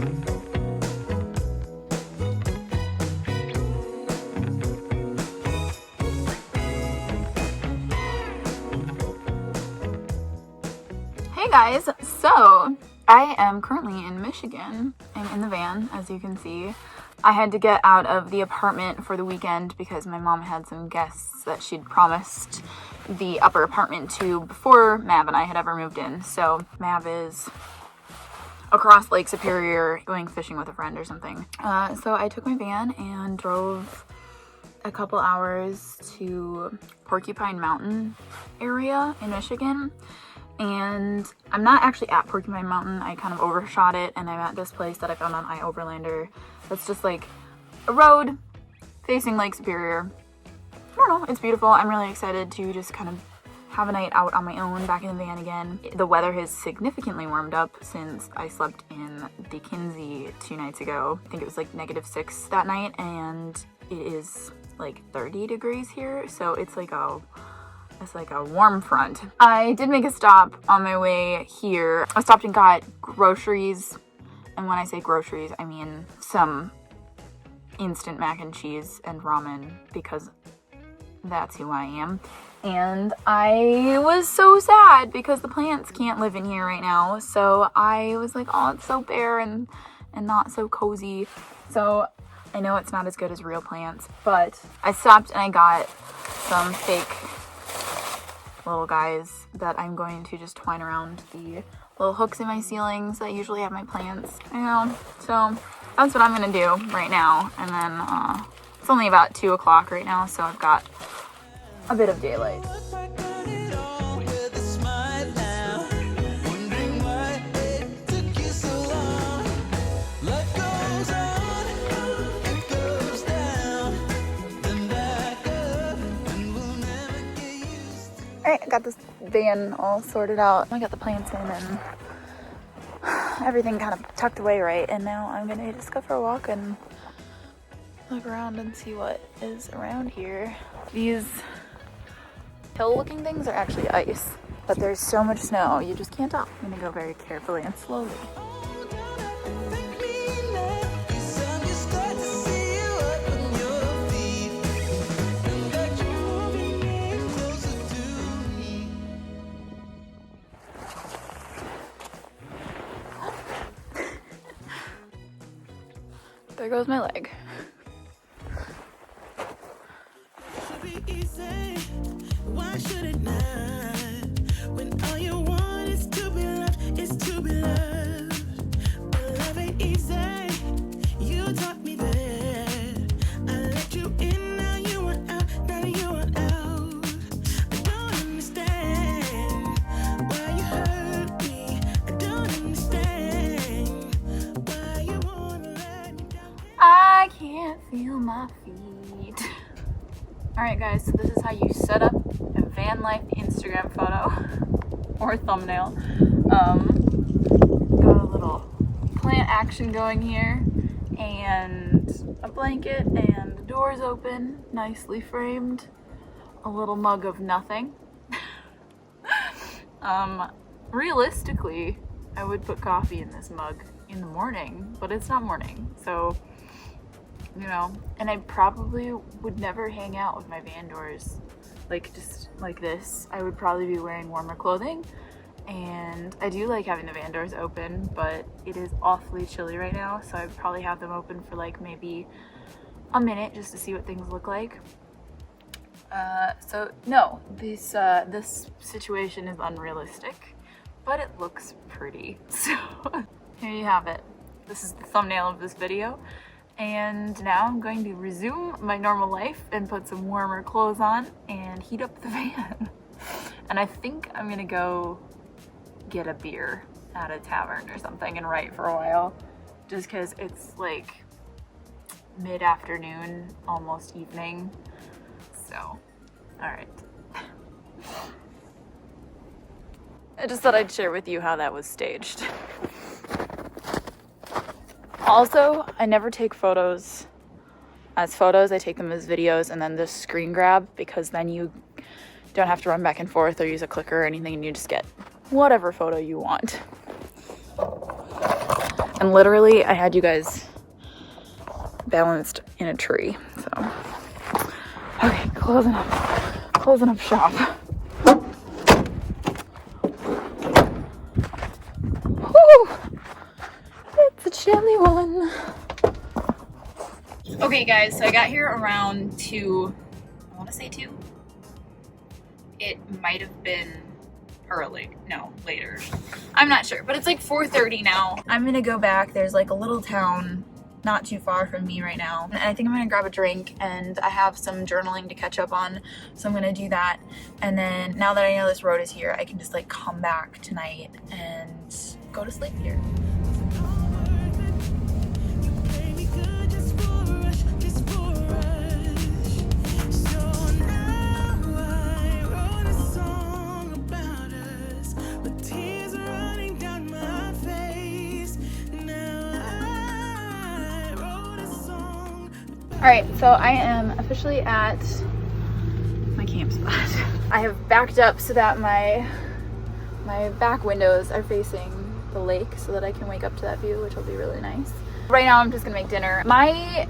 Hey guys, so I am currently in Michigan. I'm in the van, as you can see. I had to get out of the apartment for the weekend because my mom had some guests that she'd promised the upper apartment to before Mav and I had ever moved in. So Mav is across Lake Superior going fishing with a friend or something. So I took my van and drove a couple hours to Porcupine Mountain area in Michigan. And I'm not actually at Porcupine Mountain. I kind of overshot it, and I'm at this place that I found on iOverlander. That's just like a road facing Lake Superior. I don't know, it's beautiful. I'm really excited to just kind of have a night out on my own back in the van again. The weather has significantly warmed up since I slept in the Kinsey 2 nights ago. I think it was like -6 that night, and it is like 30 degrees here, so it's like a warm front. I did make a stop on my way here. I stopped and got groceries. And when I say groceries, I mean some instant mac and cheese and ramen, because that's who I am. And I was so sad because the plants can't live in here right now. So I was like, oh, it's so bare and not so cozy. So I know it's not as good as real plants, but I stopped and I got some fake little guys that I'm going to just twine around the little hooks in my ceilings that usually have my plants. So that's what I'm gonna do right now. And then it's only about 2 o'clock right now, so I've got a bit of daylight. Alright, I got this van all sorted out. I got the plants in and everything kind of tucked away right. And now I'm gonna just go for a walk and look around and see what is around here. These hill-looking things are actually ice, but there's so much snow, you just can't tell. I'm gonna go very carefully and slowly. There goes my leg. Why should it not? When all you want is to be loved, is to be loved. But love ain't easy. You taught me that. I let you in, now you want out, now you want out. I don't understand why you hurt me. I don't understand why you wanna let me down. I can't feel my feet. Alright guys, so this is how you set up a van life Instagram photo or thumbnail. Got a little plant action going here, and a blanket, and the doors open, nicely framed. A little mug of nothing. Realistically, I would put coffee in this mug in the morning, but it's not morning, so you know, and I probably would never hang out with my van doors like just like this. I would probably be wearing warmer clothing, and I do like having the van doors open, but it is awfully chilly right now, so I'd probably have them open for like maybe a minute just to see what things look like. So no, this situation is unrealistic, but it looks pretty. So here you have it. This is the thumbnail of this video. And now I'm going to resume my normal life and put some warmer clothes on and heat up the van. And I think I'm gonna go get a beer at a tavern or something and write for a while, just because it's like mid-afternoon, almost evening. So, all right. I just thought I'd share with you how that was staged. Also, I never take photos as photos. I take them as videos and then just screen grab, because then you don't have to run back and forth or use a clicker or anything, and you just get whatever photo you want. And literally, I had you guys balanced in a tree, so. Okay, closing up shop. Whew, it's a chilly one. Okay guys, so I got here around 2, I want to say 2. It might have been early, no, later. I'm not sure, but it's like 4:30 now. I'm gonna go back. There's like a little town not too far from me right now. And I think I'm gonna grab a drink, and I have some journaling to catch up on, so I'm gonna do that. And then now that I know this road is here, I can just like come back tonight and go to sleep here. Alright, so I am officially at my camp spot. I have backed up so that my back windows are facing the lake so that I can wake up to that view, which will be really nice. Right now I'm just gonna make dinner. My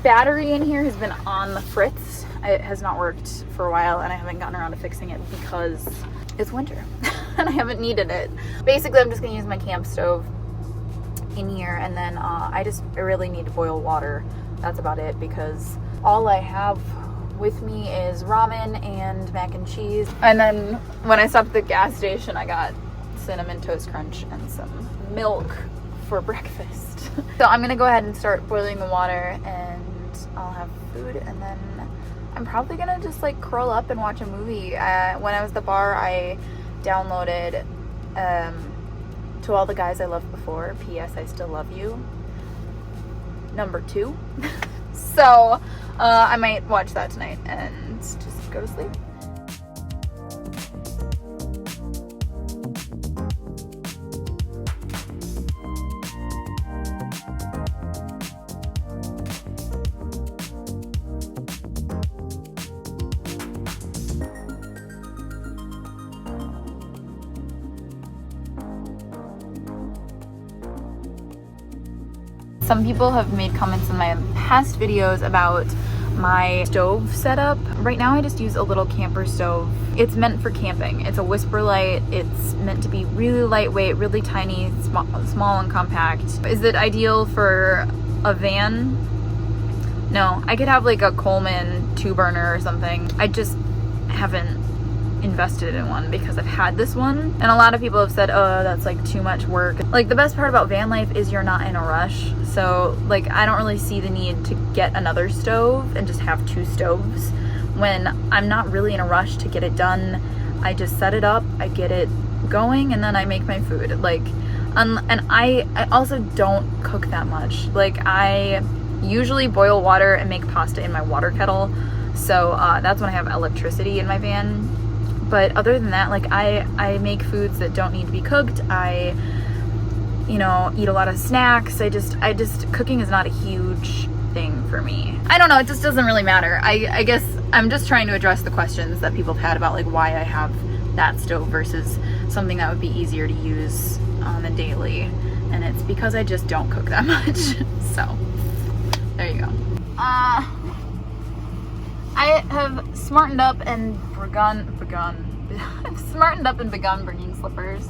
battery in here has been on the fritz. It has not worked for a while, and I haven't gotten around to fixing it because it's winter and I haven't needed it. Basically, I'm just gonna use my camp stove in here, and then I really need to boil water. That's about it, because all I have with me is ramen and mac and cheese. And then when I stopped at the gas station, I got Cinnamon Toast Crunch and some milk for breakfast. So I'm gonna go ahead and start boiling the water, and I'll have food, and then I'm probably gonna just like curl up and watch a movie. When I was at the bar, I downloaded To All the Guys I Loved Before, P.S. I Still Love You, #2. So I might watch that tonight and just go to sleep. Some people have made comments in my past videos about my stove setup. Right now I just use a little camper stove. It's meant for camping. It's a Whisper Light. It's meant to be really lightweight, really tiny, small and compact. Is it ideal for a van? No, I could have like a Coleman 2-burner or something. I just haven't invested in one because I've had this one, and a lot of people have said, oh, that's like too much work. Like, the best part about van life is you're not in a rush, so like I don't really see the need to get another stove and just have 2 stoves when I'm not really in a rush to get it done. I just set it up, I get it going, and then I make my food. Like, and I also don't cook that much. Like, I usually boil water and make pasta in my water kettle, so that's when I have electricity in my van. But other than that, like, I make foods that don't need to be cooked. I, you know, eat a lot of snacks. I just cooking is not a huge thing for me. I don't know, it just doesn't really matter. I guess I'm just trying to address the questions that people have had about like why I have that stove versus something that would be easier to use on the daily. And it's because I just don't cook that much. So there you go. I have smartened up and begun bringing slippers.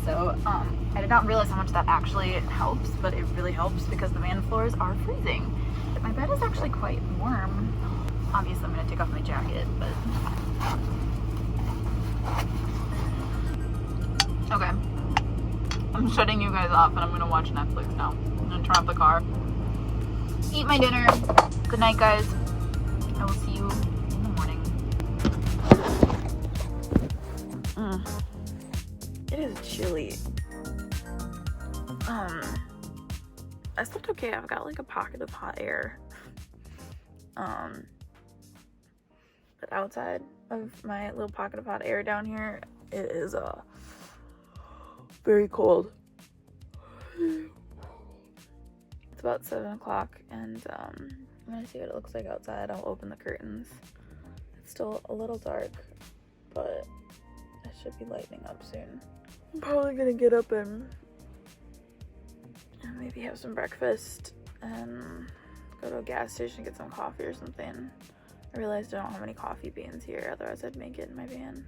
So I did not realize how much that actually helps, but it really helps because the van floors are freezing. My bed is actually quite warm. Obviously I'm gonna take off my jacket, but okay. I'm shutting you guys off and I'm gonna watch Netflix now. I'm gonna turn off the car, eat my dinner. Good night, guys. I will see you in the morning. It is chilly. I slept okay. I've got like a pocket of hot air. But outside of my little pocket of hot air down here, it is very cold. It's about 7 o'clock, and I'm gonna see what it looks like outside. I'll open the curtains. It's still a little dark, but it should be lightening up soon. I'm probably gonna get up and maybe have some breakfast and go to a gas station, get some coffee or something. I realized I don't have any coffee beans here, otherwise I'd make it in my van.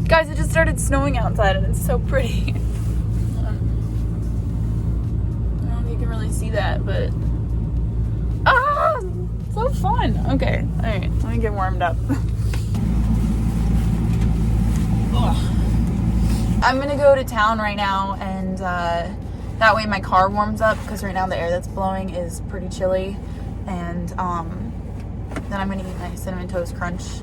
Guys, it just started snowing outside and it's so pretty. I don't know if you can really see that, but so fun. Okay, all right, let me get warmed up. I'm gonna go to town right now, and that way my car warms up, because right now the air that's blowing is pretty chilly. And then I'm gonna eat my Cinnamon Toast Crunch.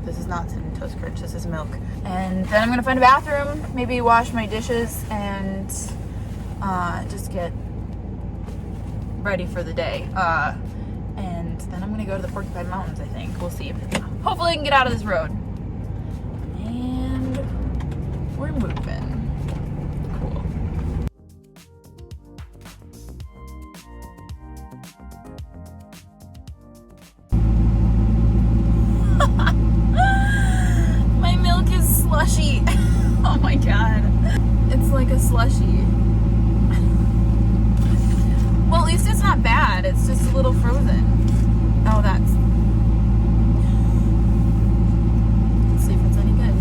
This is not Cinnamon Toast Crunch, this is milk. And then I'm gonna find a bathroom, maybe wash my dishes, and just get ready for the day. And then I'm gonna go to the Porcupine Mountains, I think. We'll see. Hopefully I can get out of this road. And we're moving. Cool. My milk is slushy. Oh my god. It's like a slushie. Well, at least it's not bad. It's just a little frozen. Oh, that's... Let's see if it's any good.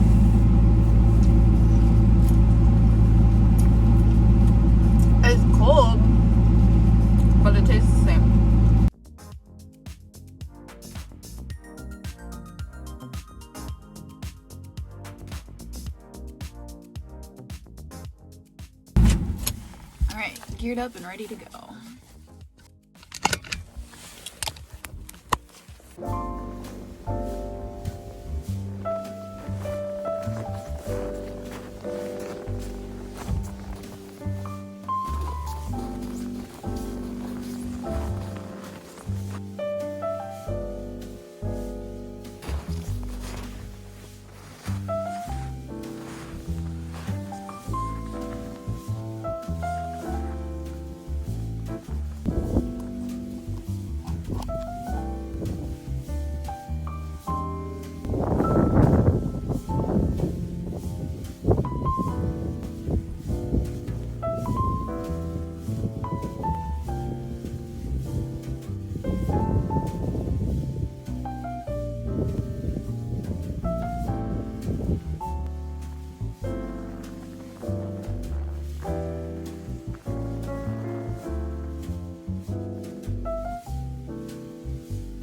It's cold, but it tastes the same. Alright, geared up and ready to go.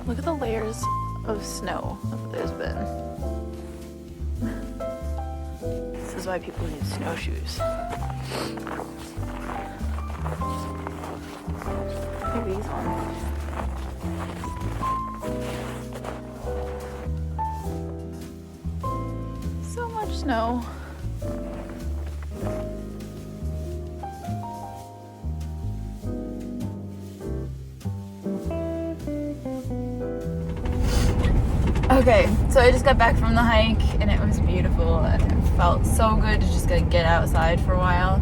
Look at the layers of snow that there's been. This is why people use snowshoes. Look at these ones. So much snow. Okay, so I just got back from the hike and it was beautiful and it felt so good to just get outside for a while.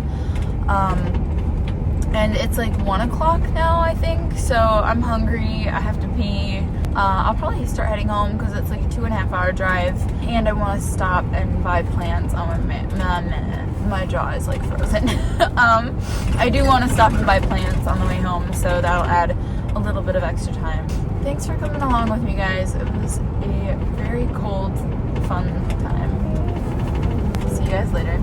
And it's like 1 o'clock now, I think, so I'm hungry, I have to pee. I'll probably start heading home because it's like a 2.5 hour drive, and I want to stop and buy plants on my jaw is like frozen. I do want to stop and buy plants on the way home, so that'll add a little bit of extra time. Thanks for coming along with me, guys. It was a very cold, fun time. See you guys later.